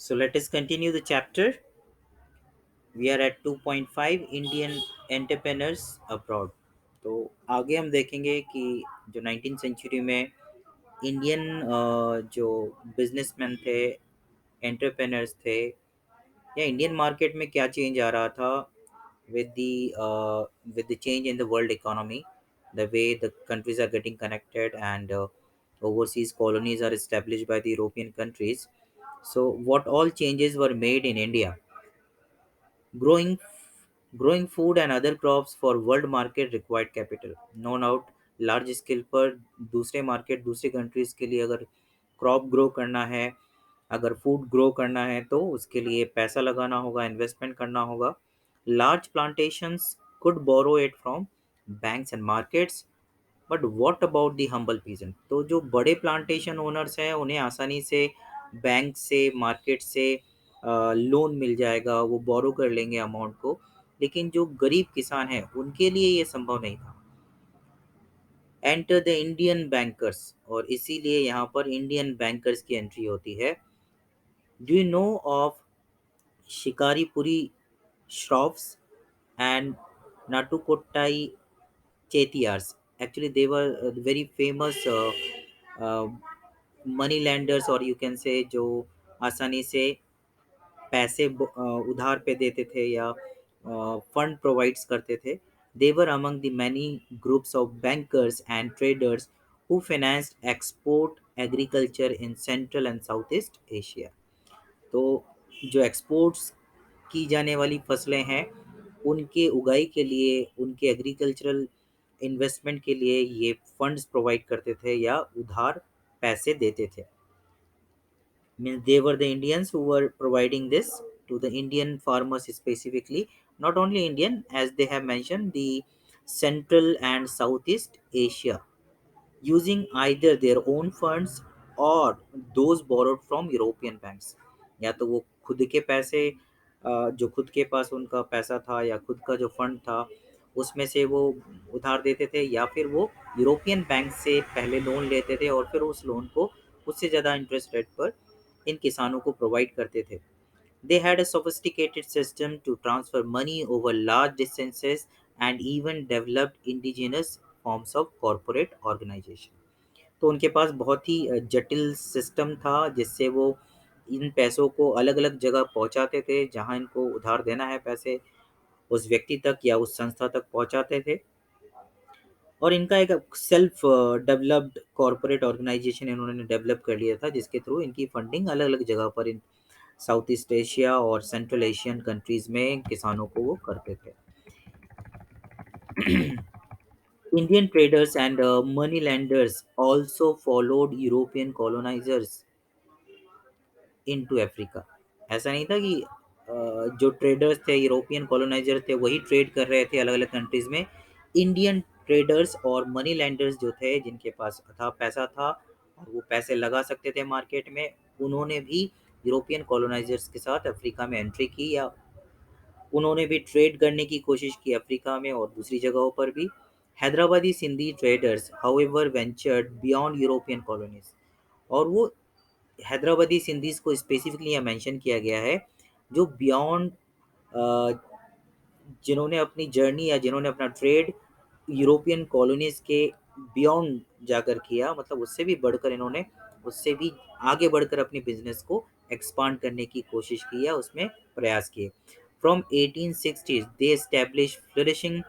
So let us continue the chapter. We are at 2.5 Indian entrepreneurs abroad. तो आगे हम देखेंगे कि जो 19th सेंचुरी में इंडियन जो बिजनेसमैन थे, एंटरप्रेनर्स थे, या इंडियन मार्केट में क्या चेंज आ रहा था with the with the change in the world economy, the way the countries are getting connected and overseas colonies are established by the European countries. So what all changes were made in India? Growing growing food and other crops for world market required capital. No doubt large scale पर दूसरे market दूसरे countries के लिए अगर crop grow करना है, अगर food grow करना है तो उसके लिए पैसा लगाना होगा, इन्वेस्टमेंट करना होगा। Large plantations could borrow it from banks and markets, but what about the humble peasant? तो जो बड़े प्लांटेशन ओनर्स हैं उन्हें आसानी से बैंक से, मार्केट से लोन मिल जाएगा, वो बोरो कर लेंगे अमाउंट को। लेकिन जो गरीब किसान हैं उनके लिए ये संभव नहीं था। एंटर द इंडियन बैंकर्स, और इसीलिए यहाँ पर इंडियन बैंकर्स की एंट्री होती है। Do you know of Shikaripuri shroffs and Nattukottai Chettiars? Actually, they were very famous money lenders, और यू कैन से जो आसानी से पैसे उधार पे देते थे या फंड प्रोवाइड्स करते थे। They were among the many groups of bankers and traders who financed export agriculture in central and south east Asia. तो जो एक्सपोर्ट्स की जाने वाली फसलें हैं उनके उगाई के लिए, उनके एग्रीकल्चरल इन्वेस्टमेंट के लिए ये फंड्स प्रोवाइड करते थे या उधार पैसे देते थे। Means they were the Indians who were providing this to the Indian farmers specifically, not only Indian, as they have mentioned, the Central and Southeast Asia, using either their own funds or those borrowed from European banks. या तो वो खुद के पैसे, जो खुद के पास उनका पैसा था या खुद का जो फंड था उसमें से वो उधार देते थे, या फिर वो यूरोपियन बैंक से पहले लोन लेते थे और फिर उस लोन को उससे ज़्यादा इंटरेस्ट रेट पर इन किसानों को प्रोवाइड करते थे। They had a sophisticated system to transfer money over large distances and even developed indigenous forms of corporate organization. तो उनके पास बहुत ही जटिल सिस्टम था जिससे वो इन पैसों को अलग अलग जगह पहुंचाते थे, जहां इनको उधार देना है पैसे उस व्यक्ति तक या उस संस्था तक पहुंचाते थे। और इनका एक सेल्फ डेवलप्ड कॉरपोरेट ऑर्गेनाइजेशन इन्होंने डेवलप कर लिया था, जिसके थ्रू इनकी फंडिंग अलग अलग जगह पर इन साउथ ईस्ट एशिया और सेंट्रल एशियन कंट्रीज में किसानों को वो करते थे। Indian traders and money lenders also followed European colonizers into Africa. ऐसा नहीं था कि जो ट्रेडर्स थे, यूरोपियन कॉलोनाइजर थे, वही ट्रेड कर रहे थे अलग अलग कंट्रीज में। इंडियन ट्रेडर्स और मनी लैंडर्स जो थे, जिनके पास था पैसा था और वो पैसे लगा सकते थे मार्केट में, उन्होंने भी यूरोपियन कॉलोनाइजर्स के साथ अफ्रीका में एंट्री की, या उन्होंने भी ट्रेड करने की कोशिश की अफ्रीका में और दूसरी जगहों पर भी। Hyderabadi Sindhi traders however ventured beyond European colonies, और वो हैदराबादी सिंधीज को स्पेसिफिकली यहाँ मेंशन किया गया है, जो बियॉन्ड, जिन्होंने अपनी जर्नी या जिन्होंने अपना ट्रेड यूरोपियन कॉलोनीज के बियॉन्ड जाकर किया, मतलब उससे भी बढ़कर इन्होंने, उससे भी आगे बढ़कर अपनी बिजनेस को एक्सपांड करने की कोशिश की या उसमें प्रयास किए। From 1860s they establish flourishing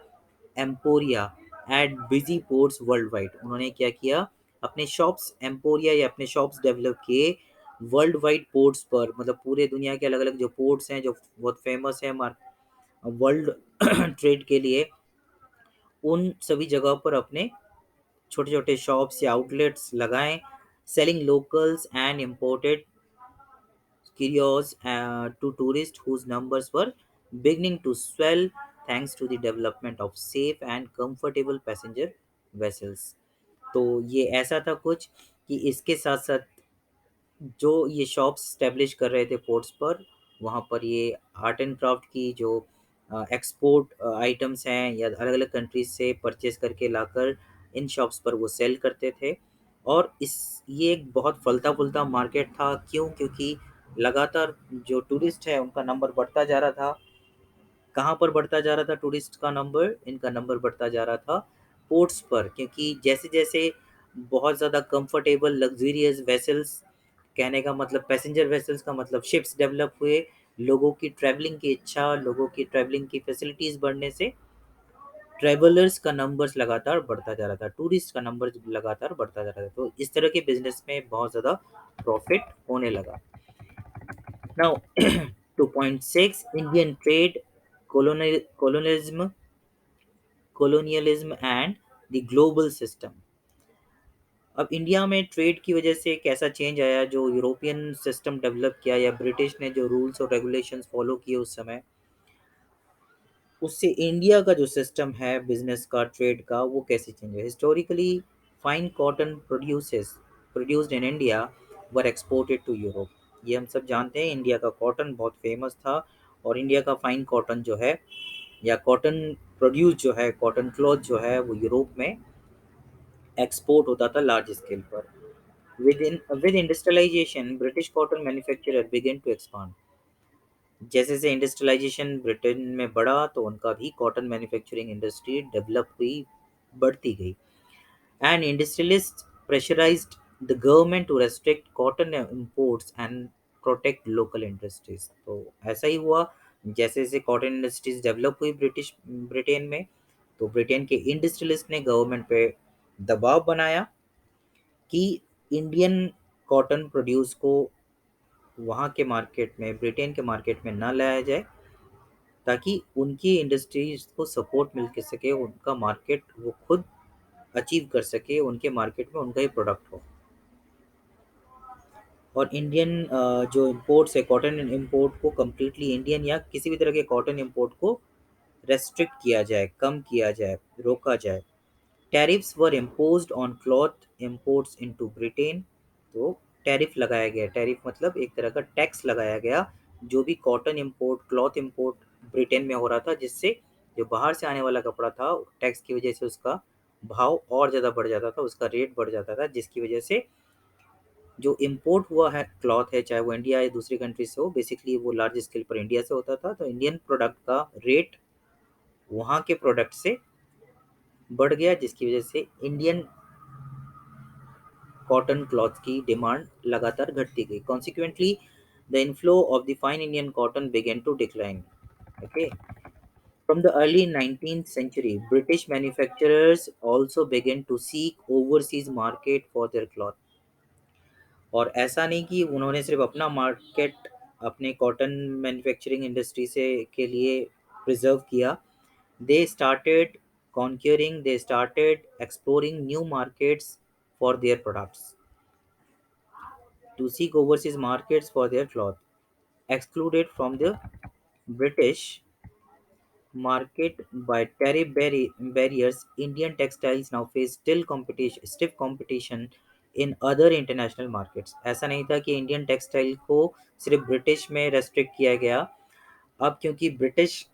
emporia at busy ports world wide. उन्होंने क्या किया, अपने शॉप्स एम्पोरिया या अपने शॉप्स डेवलप किए वर्ल्ड वाइड पोर्ट्स पर, मतलब पूरे दुनिया के अलग अलग जो पोर्ट्स हैं जो बहुत फेमस है वर्ल्ड ट्रेड के लिए, उन सभी जगह पर अपने छोटे छोटे शॉप्स या आउटलेट्स लगाएं। Selling locals and imported curios to tourists whose numbers were beginning to swell thanks to the development of safe and comfortable passenger vessels। तो ये ऐसा था कुछ कि इसके साथ साथ जो ये शॉप्स स्टैब्लिश कर रहे थे पोर्ट्स पर, वहाँ पर ये आर्ट एंड क्राफ्ट की जो एक्सपोर्ट आइटम्स हैं या अलग अलग कंट्रीज से परचेज करके लाकर इन शॉप्स पर वो सेल करते थे। और इस ये एक बहुत फलता फूलता मार्केट था। क्यों? क्योंकि लगातार जो टूरिस्ट है उनका नंबर बढ़ता जा रहा था। कहाँ पर बढ़ता जा रहा था टूरिस्ट का नंबर? इनका नंबर बढ़ता जा रहा था पोर्ट्स पर, क्योंकि जैसे-जैसे बहुत ज़्यादा कंफर्टेबल लग्ज़रियस वेसल्स, कहने का मतलब पैसेंजर वेसल्स का मतलब शिप्स डेवलप हुए, लोगों की ट्रैवलिंग की इच्छा, लोगों की ट्रैवलिंग की फैसिलिटीज़ बढ़ने से ट्रैवलर्स का नंबर्स लगातार बढ़ता जा रहा था, टूरिस्ट का नंबर लगातार बढ़ता जा रहा था। तो इस तरह के बिज़नेस में बहुत ज़्यादा प्रॉफ़िट होने लगा। Now, 2.6, Indian trade, colonialism, and the global system. अब इंडिया में ट्रेड की वजह से कैसा चेंज आया, जो यूरोपियन सिस्टम डेवलप किया या ब्रिटिश ने जो रूल्स और रेगुलेशंस फॉलो किए उस समय, उससे इंडिया का जो सिस्टम है बिजनेस का, ट्रेड का, वो कैसे चेंज है? Historically fine cotton produced in India were exported to Europe. ये हम सब जानते हैं, इंडिया का कॉटन बहुत फेमस था, और इंडिया का फाइन कॉटन जो है या कॉटन प्रोड्यूस जो है, कॉटन क्लॉथ जो है, वो यूरोप में एक्सपोर्ट होता था लार्ज स्केल पर। With industrialisation British cotton manufacturer began to expand. जैसे जैसे इंडस्ट्रियलाइजेशन ब्रिटेन में बढ़ा तो उनका भी कॉटन मैन्युफैक्चरिंग इंडस्ट्री डेवलप हुई, बढ़ती गई। And industrialist pressurised the government to restrict cotton imports and protect local industries. तो ऐसा ही हुआ, जैसे जैसे कॉटन इंडस्ट्रीज डेवलप हुई ब्रिटेन में, तो ब्रिटेन के इंडस्ट्रियलिस्ट ने गवर्नमेंट पे दबाव बनाया कि इंडियन कॉटन प्रोड्यूस को वहाँ के मार्केट में, ब्रिटेन के मार्केट में ना लाया जाए, ताकि उनकी इंडस्ट्रीज को सपोर्ट मिल के सके, उनका मार्केट वो खुद अचीव कर सके, उनके मार्केट में उनका ही प्रोडक्ट हो। और इंडियन जो इम्पोर्ट्स है, कॉटन इम्पोर्ट को कम्प्लीटली, इंडियन या किसी भी तरह के कॉटन इम्पोर्ट को रेस्ट्रिक्ट किया जाए, कम किया जाए, रोका जाए। Tariffs were imposed on cloth imports into Britain. तो टैरिफ लगाया गया, टैरिफ मतलब एक तरह का टैक्स लगाया गया, जो भी cotton import, cloth import Britain में हो रहा था, जिससे जो बाहर से आने वाला कपड़ा था, टैक्स की वजह से उसका भाव और ज़्यादा बढ़ जाता था, उसका रेट बढ़ जाता था, जिसकी वजह से जो इम्पोर्ट हुआ है क्लॉथ है, चाहे वो इंडिया या दूसरी कंट्री से हो, बेसिकली वो लार्ज स्केल पर इंडिया से होता था, तो इंडियन प्रोडक्ट का रेट वहाँ के प्रोडक्ट से बढ़ गया, जिसकी वजह से इंडियन कॉटन क्लॉथ की डिमांड लगातार घटती गई। Consequently the inflow of the fine Indian cotton began to decline. Okay. From the early 19th century, British manufacturers also began to seek overseas market for their cloth. और ऐसा नहीं कि उन्होंने सिर्फ अपना मार्केट अपने कॉटन मैन्युफैक्चरिंग इंडस्ट्री से के लिए प्रिजर्व किया। They started conquering, they started exploring new markets for their products, to seek overseas markets for their cloth. Excluded from the British market by barriers, Indian textiles now face stiff competition in other international markets. ऐसा नहीं था कि Indian textile को सिर्फ British में restrict किया गया। अब क्योंकि ब्रिटिश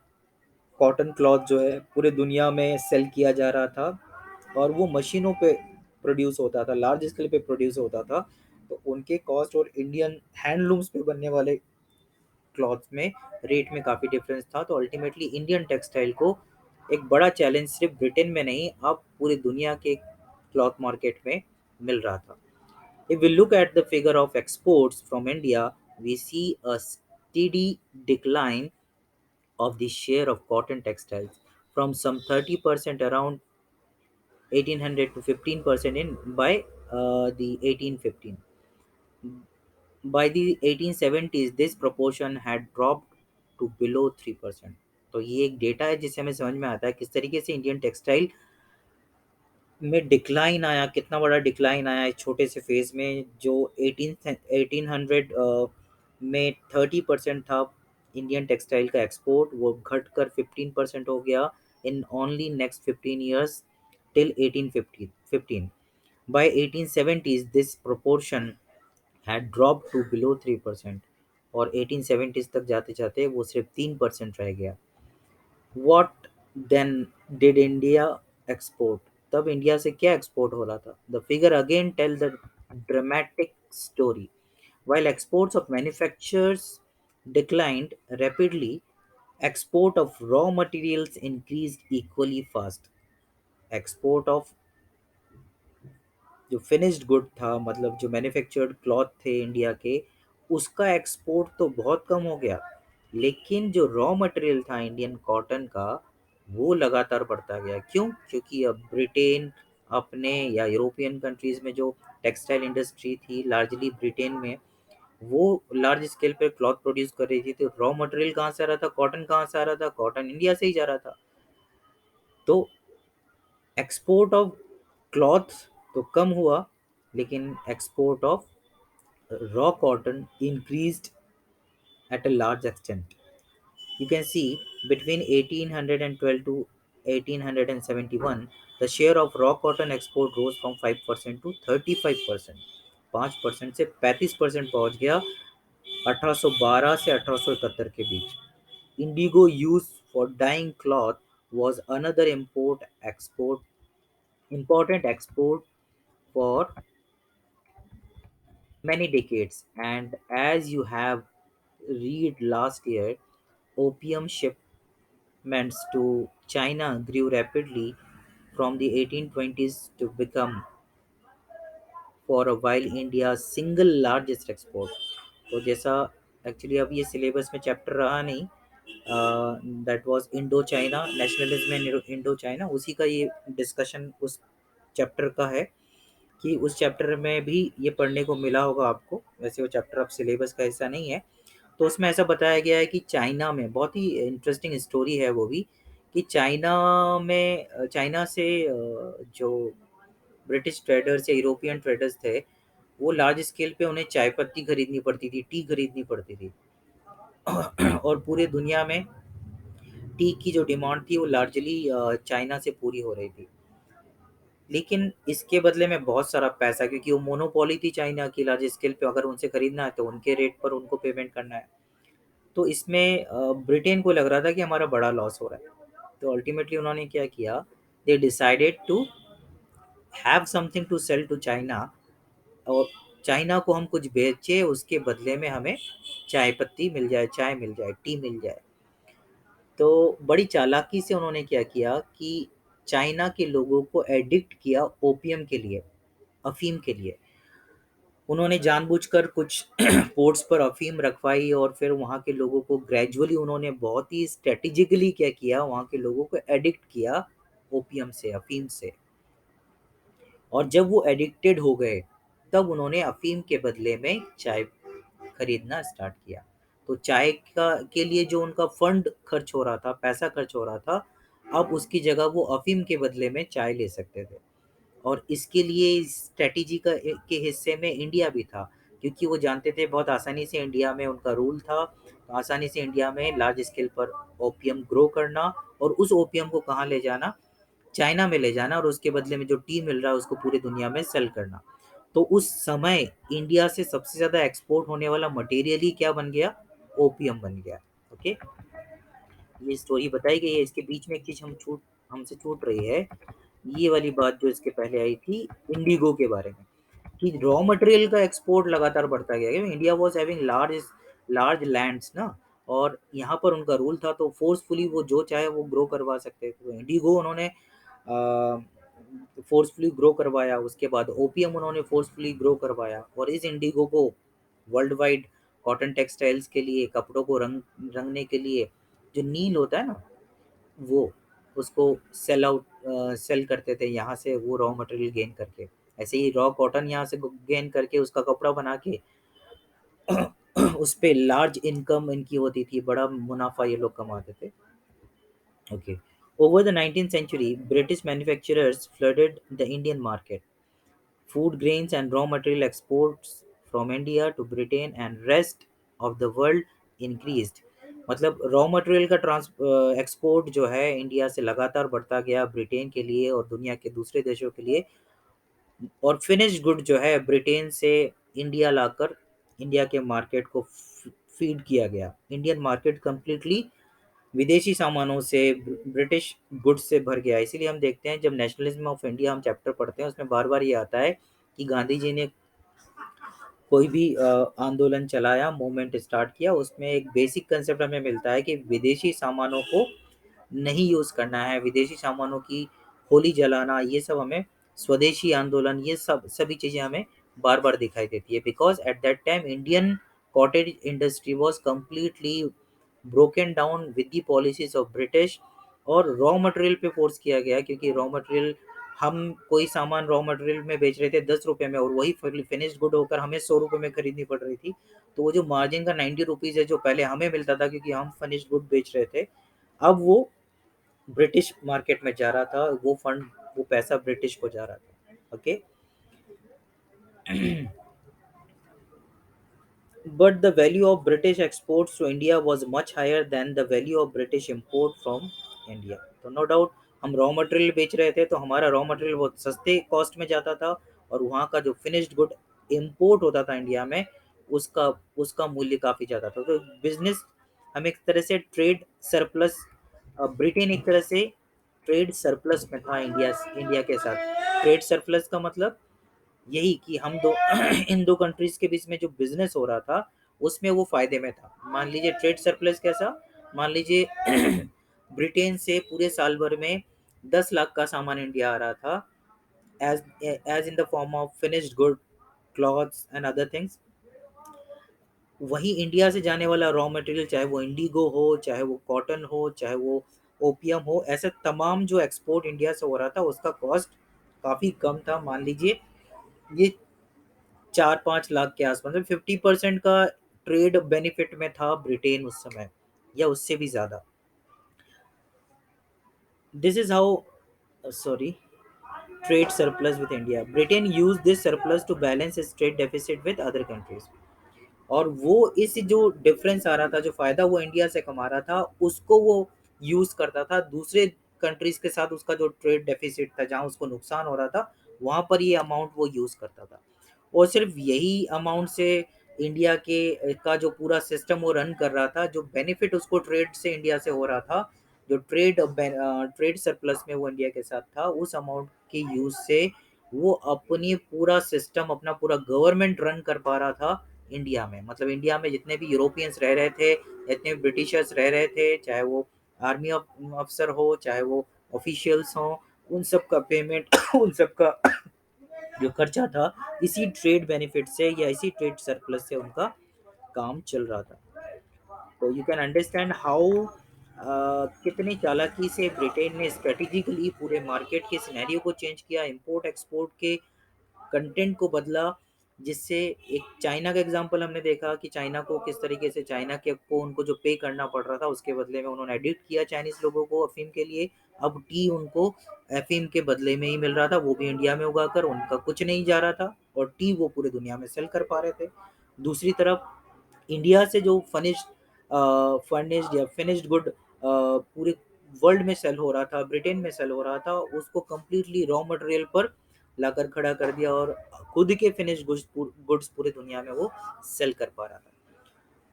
कॉटन क्लॉथ जो है पूरे दुनिया में सेल किया जा रहा था, और वो मशीनों पे प्रोड्यूस होता था, लार्ज स्केल पे प्रोड्यूस होता था, तो उनके कॉस्ट और इंडियन हैंडलूम्स पे बनने वाले क्लॉथ में रेट में काफ़ी डिफरेंस था। तो अल्टीमेटली इंडियन टेक्सटाइल को एक बड़ा चैलेंज सिर्फ ब्रिटेन में नहीं, अब पूरी दुनिया के क्लॉथ मार्केट में मिल रहा था। If we look at the figure of exports from India, we see a steady decline of the share of cotton textiles from some 30% around 1800 to 15% in by the 1815. By the 1870s, this proportion had dropped to below 3%. तो ये एक data है जिससे हमें समझ में आता है किस तरीके से इंडियन टेक्सटाइल में डिक्लाइन आया, कितना बड़ा डिक्लाइन आया इस छोटे से फेज में। जो 1800 में 30% था इंडियन टेक्सटाइल का एक्सपोर्ट, वो घटकर 15% हो गया in only next 15 years till 1815. By 1870s, this proportion had dropped to below 3%, और 1870s तक जाते जाते वो सिर्फ 3% रह गया। What then did India export? तब इंडिया से क्या एक्सपोर्ट हो रहा था? The figure again tell the dramatic story. While exports of manufacturers declined rapidly, export of raw materials increased equally fast. Export of जो फिनिश्ड गुड था, मतलब जो मैन्युफैक्चर्ड क्लॉथ थे इंडिया के, उसका एक्सपोर्ट तो बहुत कम हो गया, लेकिन जो रॉ मटेरियल था इंडियन कॉटन का, वो लगातार बढ़ता गया। क्यों? क्योंकि अब ब्रिटेन अपने या यूरोपियन कंट्रीज में जो टेक्सटाइल इंडस्ट्री थी लार्जली ब्रिटेन में, वो लार्ज स्केल पे क्लॉथ प्रोड्यूस कर रही थी, तो रॉ मटेरियल कहाँ से आ रहा था, कॉटन कहाँ से आ रहा था, कॉटन इंडिया से ही जा रहा था। तो एक्सपोर्ट ऑफ क्लॉथ तो कम हुआ, लेकिन export of raw cotton increased at a large extent. You can see between 1812 to 1871, the share of raw cotton export rose from 5% to 35%। 5% से 35% पहुंच गया 1812 से 1871 के बीच। Indigo use for dyeing cloth was another important export for many decades. And as you have read last year, opium shipments to China grew rapidly from the 1820s to become for a while India's single largest export। तो जैसा actually अब ये syllabus में chapter रहा नहीं, that was Indo China nationalism in Indo China, उसी का ये डिस्कशन उस चैप्टर का है, कि उस चैप्टर में भी ये पढ़ने को मिला होगा आपको। वैसे वो चैप्टर अब सिलेबस का हिस्सा नहीं है। तो उसमें ऐसा बताया गया है कि चाइना में बहुत ही इंटरेस्टिंग स्टोरी है वो भी, कि चाइना में चाइना से जो ब्रिटिश ट्रेडर्स या यूरोपियन ट्रेडर्स थे, वो लार्ज स्केल पे उन्हें चाय पत्ती खरीदनी पड़ती थी, टी खरीदनी पड़ती थी। और पूरे दुनिया में टी की जो डिमांड थी वो लार्जली चाइना से पूरी हो रही थी। लेकिन इसके बदले में बहुत सारा पैसा, क्योंकि वो मोनोपोली थी चाइना की लार्ज स्केल पे, अगर उनसे खरीदना है तो उनके रेट पर उनको पेमेंट करना है। तो इसमें ब्रिटेन को लग रहा था कि हमारा बड़ा लॉस हो रहा है। तो अल्टीमेटली उन्होंने क्या किया, they decided to have something to sell to China, और चाइना को हम कुछ बेचे, उसके बदले में हमें चाय पत्ती मिल जाए, चाय मिल जाए, टी मिल जाए। तो बड़ी चालाकी से उन्होंने क्या किया कि चाइना के लोगों को एडिक्ट किया ओपियम के लिए, अफीम के लिए। उन्होंने जानबूझकर कुछ पोर्ट्स पर अफीम रखवाई, और फिर वहाँ के लोगों को ग्रेजुअली उन्होंने बहुत ही स्ट्रेटेजिकली क्या किया, वहाँ के लोगों को एडिक्ट किया ओपियम से, अफीम से। और जब वो एडिक्टेड हो गए, तब उन्होंने अफीम के बदले में चाय खरीदना स्टार्ट किया। तो चाय का के लिए जो उनका फंड खर्च हो रहा था, पैसा खर्च हो रहा था, अब उसकी जगह वो अफीम के बदले में चाय ले सकते थे। और इसके लिए स्ट्रैटेजी के हिस्से में इंडिया भी था, क्योंकि वो जानते थे बहुत आसानी से इंडिया में उनका रूल था, तो आसानी से इंडिया में लार्ज स्केल पर ओपियम ग्रो करना, और उस ओपियम को कहाँ ले जाना, चाइना में ले जाना, और उसके बदले में जो टी मिल रहा है उसको पूरी दुनिया में सेल करना। तो उस समय इंडिया से सबसे ज़्यादा एक्सपोर्ट होने वाला मटेरियल ही क्या बन गया, ओपियम बन गया। ओके, ये स्टोरी बताई गई है। इसके बीच में एक चीज़ हमसे छूट रही है, ये वाली बात जो इसके पहले आई थी, इंडिगो के बारे में, कि रॉ मटेरियल का एक्सपोर्ट लगातार बढ़ता गया, क्योंकि India was having large large lands ना, और यहाँ पर उनका रूल था, तो फोर्सफुली वो जो चाहे वो ग्रो करवा सकते थे। तो इंडिगो उन्होंने फोर्सफुली ग्रो करवाया, उसके बाद ओपीएम उन्होंने फोर्सफुली ग्रो करवाया, और इस इंडिगो को वर्ल्ड वाइड कॉटन टेक्सटाइल्स के लिए, कपड़ों को रंगने के लिए जो नील होता है ना, वो उसको सेल करते थे यहाँ से, वो रॉ मटेरियल गेन करके। ऐसे ही रॉ कॉटन यहाँ से गेन करके उसका कपड़ा बना के उस पे लार्ज इनकम इनकी होती थी, बड़ा मुनाफा ये लोग कमाते थे। Okay. Over the 19th century, British manufacturers flooded the Indian market. Food grains and raw material exports from India to Britain and rest of the world increased। मतलब रॉ मटेरियल का एक्सपोर्ट जो है इंडिया से लगातार बढ़ता गया Britain के लिए और दुनिया के दूसरे देशों के लिए। और फिनिश्ड गुड जो है ब्रिटेन से इंडिया लाकर इंडिया के मार्केट को फीड किया गया। इंडियन मार्केट कंप्लीटली विदेशी सामानों से, ब्रिटिश गुड्स से भर गया। इसीलिए हम देखते हैं जब नेशनलिज्म ऑफ इंडिया हम चैप्टर पढ़ते हैं, उसमें बार बार ये आता है कि गांधी जी ने कोई भी आंदोलन चलाया, मूवमेंट स्टार्ट किया, उसमें एक बेसिक कंसेप्ट हमें मिलता है कि विदेशी सामानों को नहीं यूज़ करना है, विदेशी सामानों की होली जलाना, ये सब हमें स्वदेशी आंदोलन, ये सब सभी चीज़ें हमें बार-बार दिखाई देती है। Because at that time Indian cottage industry was completely broken down with the policies of British, और रॉ मटेरियल पे फ़ोर्स किया गया, क्योंकि रॉ मटेरियल, हम कोई सामान रॉ मटेरियल में बेच रहे थे 10 रुपए में, और वही फिनिश्ड गुड होकर हमें 100 रुपए में खरीदनी पड़ रही थी। तो वो जो मार्जिन का 90 रुपीज़ है जो पहले हमें मिलता था क्योंकि हम फिनिश्ड गुड बेच रहे थे, अब वो ब्रिटिश मार्केट में जा रहा था, वो फंड, वो पैसा ब्रिटिश को जा रहा था। Okay. But the value of British exports to India was much higher than the value of British import from India. तो नो डाउट, हम रॉ मटेरियल बेच रहे थे तो हमारा रॉ मटेरियल बहुत सस्ते कॉस्ट में जाता था, और वहाँ का जो फिनिश्ड गुड इम्पोर्ट होता था इंडिया में, उसका उसका मूल्य काफ़ी ज़्यादा था। तो बिजनेस, हम एक तरह से ट्रेड सरप्लस, ब्रिटेन एक तरह से ट्रेड सरप्लस में था इंडिया के साथ। ट्रेड सरप्लस का मतलब यही कि हम दो इन दो कंट्रीज के बीच में जो बिजनेस हो रहा था, उसमें वो फायदे में था। मान लीजिए ट्रेड सरप्लस कैसा, मान लीजिए ब्रिटेन से पूरे साल भर में 10 लाख का सामान इंडिया आ रहा था, as as in the form of finished good, cloths and other things. वही इंडिया से जाने वाला रॉ मटेरियल, चाहे वो इंडिगो हो, चाहे वो कॉटन हो, चाहे वो ओपियम हो, ऐसे तमाम जो एक्सपोर्ट इंडिया से हो रहा था, उसका कॉस्ट काफ़ी कम था। मान लीजिए ये 4-5 लाख के आसपास, मतलब 50% का ट्रेड बेनिफिट में था ब्रिटेन उस समय, या उससे भी ज़्यादा। This is how, sorry, trade surplus with India, Britain use this surplus to balance its trade deficit with other countries. और वो इस जो डिफरेंस आ रहा था, जो फायदा वो इंडिया से कमा रहा था, उसको वो यूज करता था दूसरे कंट्रीज के साथ, उसका जो ट्रेड डेफिसिट था, जहां उसको नुकसान हो रहा था, वहां पर ये अमाउंट वो यूज करता था। और सिर्फ यही अमाउंट से इंडिया के का जो पूरा सिस्टम वो रन कर रहा था, जो बेनिफिट उसको ट्रेड से इंडिया से हो रहा था, जो ट्रेड सरप्लस में वो इंडिया के साथ था, उस अमाउंट के यूज से वो अपनी पूरा सिस्टम, अपना पूरा गवर्नमेंट रन कर पा रहा था इंडिया में। मतलब इंडिया में जितने भी यूरोपियंस रह रहे थे, जितने भी ब्रिटिशर्स रह रहे थे, चाहे वो आर्मी अफसर हो, चाहे वो ऑफिशियल्स हो, उन सब का पेमेंट उन सब का जो खर्चा था, इसी ट्रेड बेनिफिट से या इसी ट्रेड सरप्लस से उनका काम चल रहा था। तो यू कैन अंडरस्टैंड हाउ कितनी चालाकी से ब्रिटेन ने स्ट्रेटेजिकली पूरे मार्केट के सिनेरियो को चेंज किया, इंपोर्ट एक्सपोर्ट के कंटेंट को बदला, जिससे एक चाइना का एग्जांपल हमने देखा कि चाइना को किस तरीके से, चाइना के को उनको जो पे करना पड़ रहा था, उसके बदले में उन्होंने एडिक्ट किया चाइनीज लोगों को अफीम के लिए। अब टी उनको अफीम के बदले में ही मिल रहा था, वो भी इंडिया में उगाकर, उनका कुछ नहीं जा रहा था, और टी वो पूरे दुनिया में सेल कर पा रहे थे। दूसरी तरफ इंडिया से जो फर्निश्ड या फिनिश्ड गुड पूरे वर्ल्ड में सेल हो रहा था, ब्रिटेन में सेल हो रहा था, उसको कम्प्लीटली रॉ मटेरियल पर लाकर खड़ा कर दिया, और खुद के फिनिश गुड्स पूरे दुनिया में वो सेल कर पा रहा था।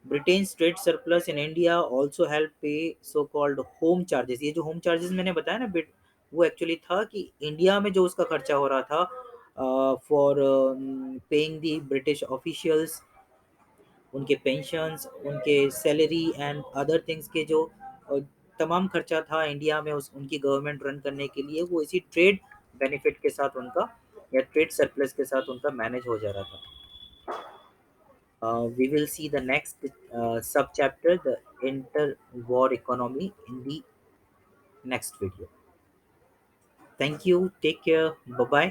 Britain trade surplus in India also help पे सो कॉल्ड होम चार्जेस। ये जो होम चार्जेस मैंने बताया ना बिट, वो एक्चुअली था कि इंडिया में जो उसका खर्चा हो रहा था for paying the British officials, उनके पेंशन्स, उनके सैलरी एंड अदर थिंग्स के जो अ, तमाम खर्चा था इंडिया में उस उनकी गवर्नमेंट रन करने के लिए, वो इसी ट्रेड बेनिफिट के साथ उनका, या ट्रेड सरप्लस के साथ उनका मैनेज हो जा रहा था। We will see the next sub chapter, the inter-war economy, in the next video. Thank you. Take care. Bye bye.